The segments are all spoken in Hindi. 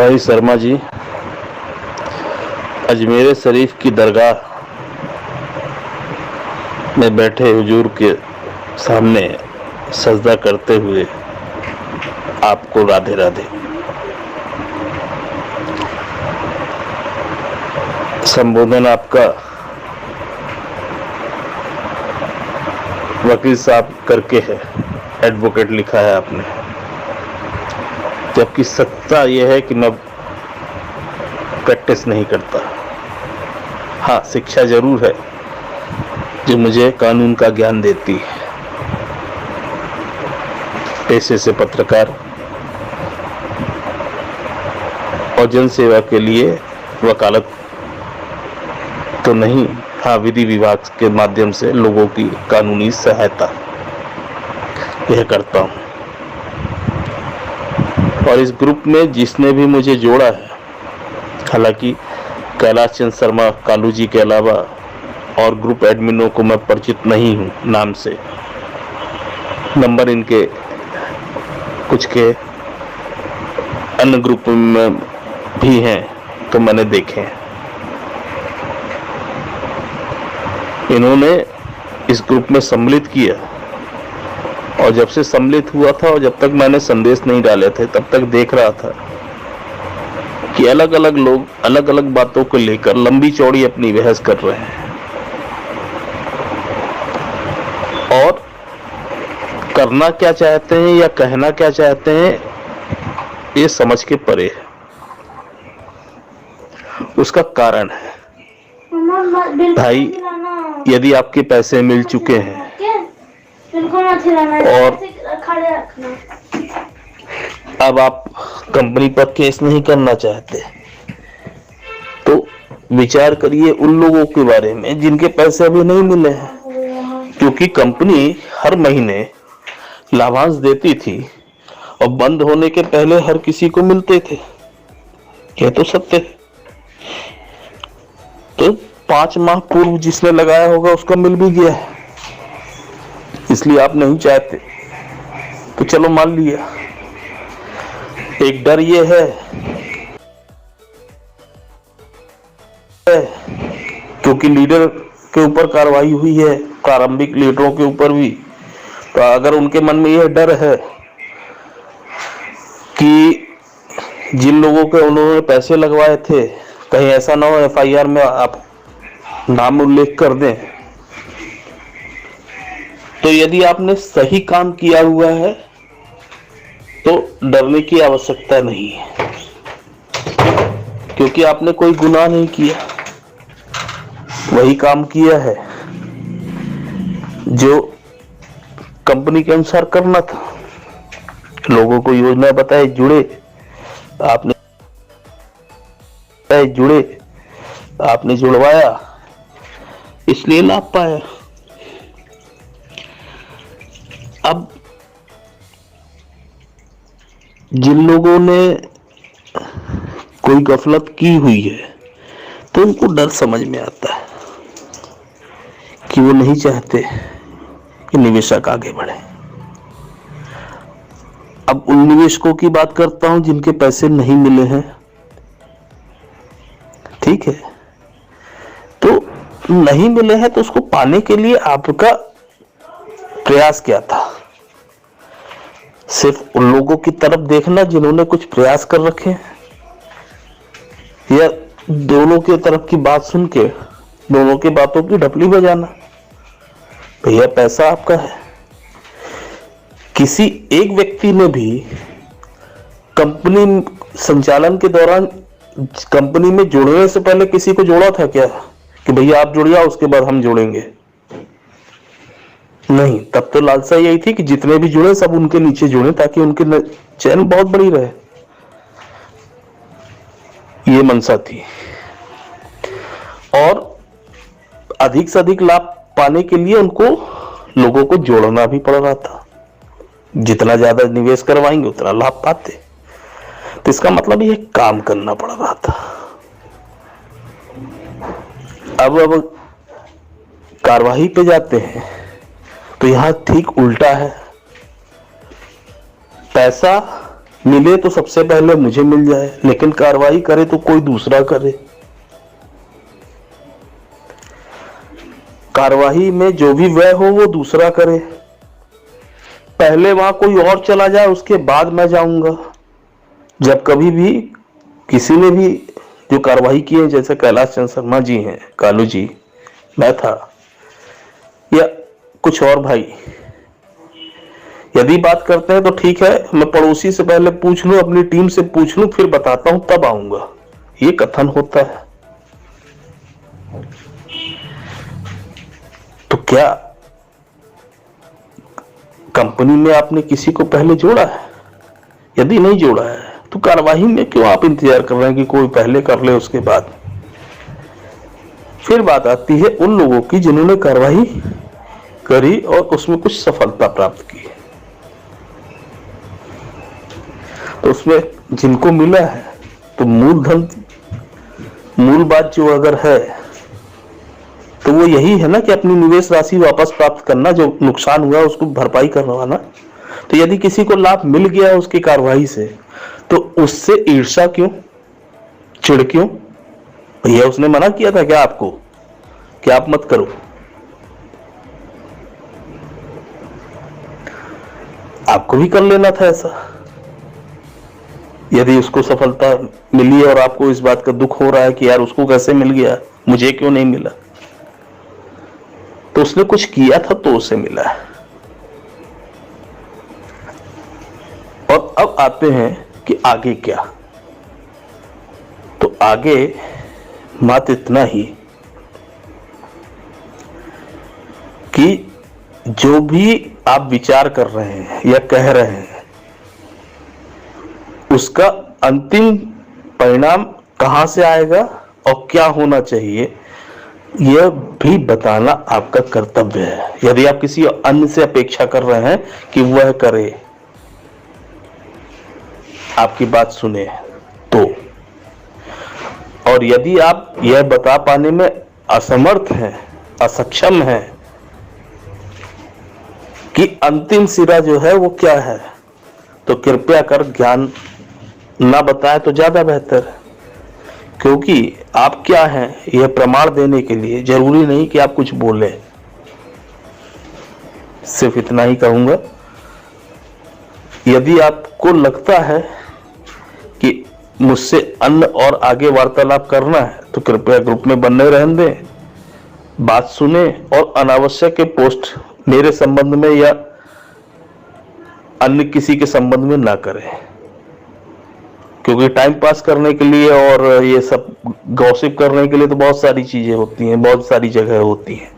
भाई शर्मा जी, अजमेर शरीफ की दरगाह में बैठे हुजूर के सामने सजदा करते हुए आपको राधे राधे। संबोधन आपका वकील साहब करके है, एडवोकेट लिखा है आपने, जबकि सत्ता यह है कि मैं प्रैक्टिस नहीं करता। हाँ, शिक्षा जरूर है जो मुझे कानून का ज्ञान देती है। पेशे से पत्रकार और जन सेवा के लिए वकालत तो नहीं, हाँ, विधि विभाग के माध्यम से लोगों की कानूनी सहायता यह करता हूँ। और इस ग्रुप में जिसने भी मुझे जोड़ा है, हालांकि कैलाश चंद्र शर्मा कालू जी के अलावा और ग्रुप एडमिनों को मैं परिचित नहीं हूँ नाम से। नंबर इनके कुछ के अन्य ग्रुप में भी हैं तो मैंने देखे हैं। इन्होंने इस ग्रुप में सम्मिलित किया और जब से सम्मिलित हुआ था और जब तक मैंने संदेश नहीं डाले थे तब तक देख रहा था कि अलग अलग लोग अलग अलग बातों को लेकर लंबी चौड़ी अपनी बहस कर रहे हैं और करना क्या चाहते हैं या कहना क्या चाहते हैं ये समझ के परे है। उसका कारण है, भाई, यदि आपके पैसे मिल चुके हैं और अब आप कंपनी पर केस नहीं करना चाहते, तो विचार करिए उन लोगों के बारे में जिनके पैसे अभी नहीं मिले हैं, क्योंकि कंपनी हर महीने लाभांश देती थी और बंद होने के पहले हर किसी को मिलते थे। यह तो सत्य है। तो 5 माह पूर्व जिसने लगाया होगा उसका मिल भी गया है, इसलिए आप नहीं चाहते तो चलो मान लिया। एक डर ये है क्योंकि लीडर के ऊपर कार्रवाई हुई है, प्रारंभिक लीडरों के ऊपर भी, तो अगर उनके मन में यह डर है कि जिन लोगों के उन्होंने पैसे लगवाए थे कहीं ऐसा ना हो एफआईआर में आप नाम उल्लेख कर दें, तो यदि आपने सही काम किया हुआ है तो डरने की आवश्यकता नहीं है, क्योंकि आपने कोई गुनाह नहीं किया, वही काम किया है जो कंपनी के अनुसार करना था। लोगों को योजना बताए, आपने जुड़वाया, इसलिए लाभ पाया। अब जिन लोगों ने कोई गफलत की हुई है तो उनको डर समझ में आता है कि वो नहीं चाहते कि निवेशक आगे बढ़े। अब उन निवेशकों की बात करता हूं जिनके पैसे नहीं मिले हैं, ठीक है, तो नहीं मिले हैं तो उसको पाने के लिए आपका प्रयास क्या था? सिर्फ उन लोगों की तरफ देखना जिन्होंने कुछ प्रयास कर रखे हैं, या दोनों के तरफ की बात सुन के दोनों की बातों की ढपली बजाना? भैया, पैसा आपका है। किसी एक व्यक्ति ने भी कंपनी संचालन के दौरान कंपनी में जुड़ने से पहले किसी को जोड़ा था क्या कि भैया आप जुड़िया उसके बाद हम जुड़ेंगे? नहीं, तब तो लालसा यही थी कि जितने भी जुड़े सब उनके नीचे जुड़े ताकि उनकी चैन बहुत बड़ी रहे। ये मनसा थी और अधिक से अधिक लाभ पाने के लिए उनको लोगों को जोड़ना भी पड़ रहा था। जितना ज्यादा निवेश करवाएंगे उतना लाभ पाते, तो इसका मतलब ये काम करना पड़ रहा था। अब कार्यवाही पे जाते हैं तो यहां ठीक उल्टा है। पैसा मिले तो सबसे पहले मुझे मिल जाए, लेकिन कार्रवाई करे तो कोई दूसरा करे। कार्रवाई में जो भी व्यय हो वो दूसरा करे। पहले वहां कोई और चला जाए, उसके बाद मैं जाऊंगा। जब कभी भी किसी ने भी जो कार्रवाई की है, जैसे कैलाश चंद्र शर्मा जी हैं, कालू जी, मैं था, या कुछ और भाई, यदि बात करते हैं तो ठीक है, मैं पड़ोसी से पहले पूछ लूं, अपनी टीम से पूछ लूं, फिर बताता हूं, तब आऊंगा, ये कथन होता है। तो क्या कंपनी में आपने किसी को पहले जोड़ा है? यदि नहीं जोड़ा है तो कार्रवाई में क्यों आप इंतजार कर रहे हैं कि कोई पहले कर ले उसके बाद? फिर बात आती है उन लोगों की जिन्होंने कार्रवाई करी और उसमें कुछ सफलता प्राप्त की। तो उसमें जिनको मिला है, तो मूलधन, मूल बात जो अगर है तो वो यही है ना कि अपनी निवेश राशि वापस प्राप्त करना, जो नुकसान हुआ उसको भरपाई करवाना। तो यदि किसी को लाभ मिल गया उसकी कार्रवाई से, तो उससे ईर्ष्या क्यों, चिढ़ क्यों? भैया उसने मना किया था क्या आपको कि आप मत करो? आपको भी कर लेना था ऐसा। यदि उसको सफलता मिली और आपको इस बात का दुख हो रहा है कि यार उसको कैसे मिल गया, मुझे क्यों नहीं मिला, तो उसने कुछ किया था तो उसे मिला है। और अब आते हैं कि आगे क्या। तो आगे मात्र इतना ही कि जो भी आप विचार कर रहे हैं या कह रहे हैं, उसका अंतिम परिणाम कहां से आएगा और क्या होना चाहिए, यह भी बताना आपका कर्तव्य है। यदि आप किसी अन्य से अपेक्षा कर रहे हैं कि वह करे, आपकी बात सुने तो, और यदि आप यह बता पाने में असमर्थ हैं, असक्षम हैं कि अंतिम सिरा जो है वो क्या है, तो कृपया कर ज्ञान ना बताएं तो ज्यादा बेहतर है। क्योंकि आप क्या हैं यह प्रमाण देने के लिए जरूरी नहीं कि आप कुछ बोले। सिर्फ इतना ही कहूंगा, यदि आपको लगता है कि मुझसे अन्य और आगे वार्तालाप करना है तो कृपया ग्रुप में बने रहने दें, बात सुने और अनावश्यक के पोस्ट मेरे संबंध में या अन्य किसी के संबंध में ना करें। क्योंकि टाइम पास करने के लिए और ये सब गॉसिप करने के लिए तो बहुत सारी चीजें होती हैं, बहुत सारी जगह होती हैं।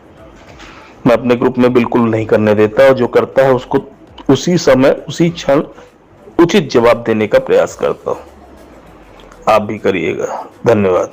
मैं अपने ग्रुप में बिल्कुल नहीं करने देता, और जो करता है उसको उसी समय उसी क्षण उचित जवाब देने का प्रयास करता हूं। आप भी करिएगा। धन्यवाद।